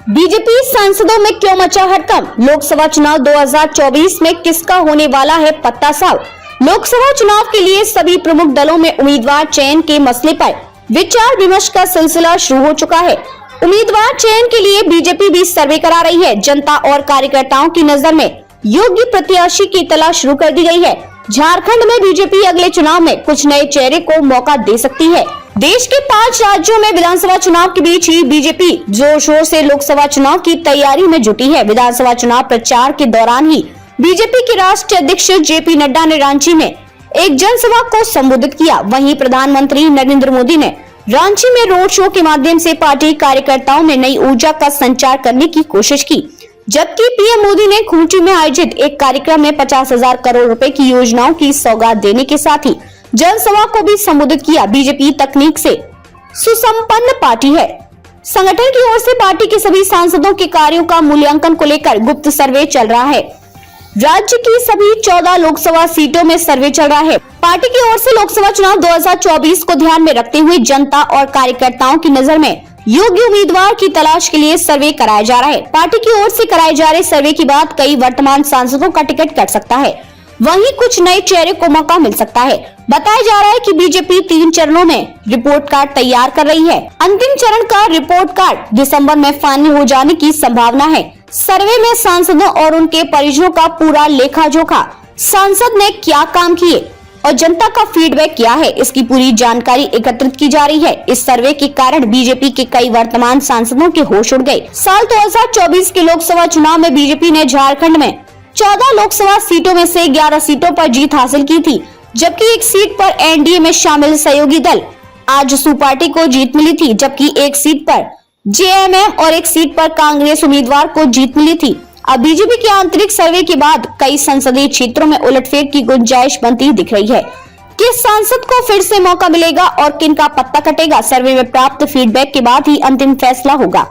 BJP सांसदों में क्यों मचा हड़कंप? लोकसभा चुनाव 2024 में किसका होने वाला है पत्ता साफ? लोकसभा चुनाव के लिए सभी प्रमुख दलों में उम्मीदवार चयन के मसले पर विचार विमर्श का सिलसिला शुरू हो चुका है। उम्मीदवार चयन के लिए बीजेपी भी सर्वे करा रही है। जनता और कार्यकर्ताओं की नजर में योग्य प्रत्याशी की तलाश शुरू कर दी गई है। झारखंड में बीजेपी अगले चुनाव में कुछ नए चेहरे को मौका दे सकती है। देश के 5 राज्यों में विधानसभा चुनाव के बीच ही बीजेपी जोर शोर से लोकसभा चुनाव की तैयारी में जुटी है। विधानसभा चुनाव प्रचार के दौरान ही बीजेपी के राष्ट्रीय अध्यक्ष जेपी नड्डा ने रांची में एक जनसभा को संबोधित किया। वहीं प्रधानमंत्री नरेंद्र मोदी ने रांची में रोड शो के माध्यम से पार्टी कार्यकर्ताओं में नई ऊर्जा का संचार करने की कोशिश की, जबकि पीएम मोदी ने खूंटी में आयोजित एक कार्यक्रम में 50,000 करोड़ रुपए की योजनाओं की सौगात देने के साथ ही जनसभा को भी संबोधित किया। बीजेपी तकनीक से सुसंपन्न पार्टी है। संगठन की ओर से पार्टी के सभी सांसदों के कार्यों का मूल्यांकन को लेकर गुप्त सर्वे चल रहा है। राज्य की सभी 14 लोकसभा सीटों में सर्वे चल रहा है। पार्टी की ओर से लोकसभा चुनाव 2024 को ध्यान में रखते हुए जनता और कार्यकर्ताओं की नजर में योग्य उम्मीदवार की तलाश के लिए सर्वे कराया जा रहा है। पार्टी की ओर से कराए जा रहे सर्वे के बाद कई वर्तमान सांसदों का टिकट कट सकता है, वहीं कुछ नए चेहरे को मौका मिल सकता है। बताया जा रहा है कि बीजेपी 3 चरणों में रिपोर्ट कार्ड तैयार कर रही है। अंतिम चरण का रिपोर्ट कार्ड दिसंबर में फाइनल हो जाने की संभावना है। सर्वे में सांसदों और उनके परिजनों का पूरा लेखा जोखा, सांसद ने क्या काम किए और जनता का फीडबैक क्या है, इसकी पूरी जानकारी एकत्रित की जा रही है। इस सर्वे के कारण बीजेपी के कई वर्तमान सांसदों के होश उड़ गए। साल 2024 के लोकसभा चुनाव में बीजेपी ने झारखंड में 14 लोकसभा सीटों में से 11 सीटों पर जीत हासिल की थी, जबकि एक सीट पर एनडीए में शामिल सहयोगी दल आजसू पार्टी को जीत मिली थी, जबकि एक सीट पर जेएमएम और एक सीट पर कांग्रेस उम्मीदवार को जीत मिली थी। अब बीजेपी के आंतरिक सर्वे के बाद कई संसदीय क्षेत्रों में उलटफेर की गुंजाइश बनती दिख रही है। किस सांसद को फिर से मौका मिलेगा और किन का पत्ता कटेगा, सर्वे में प्राप्त फीडबैक के बाद ही अंतिम फैसला होगा।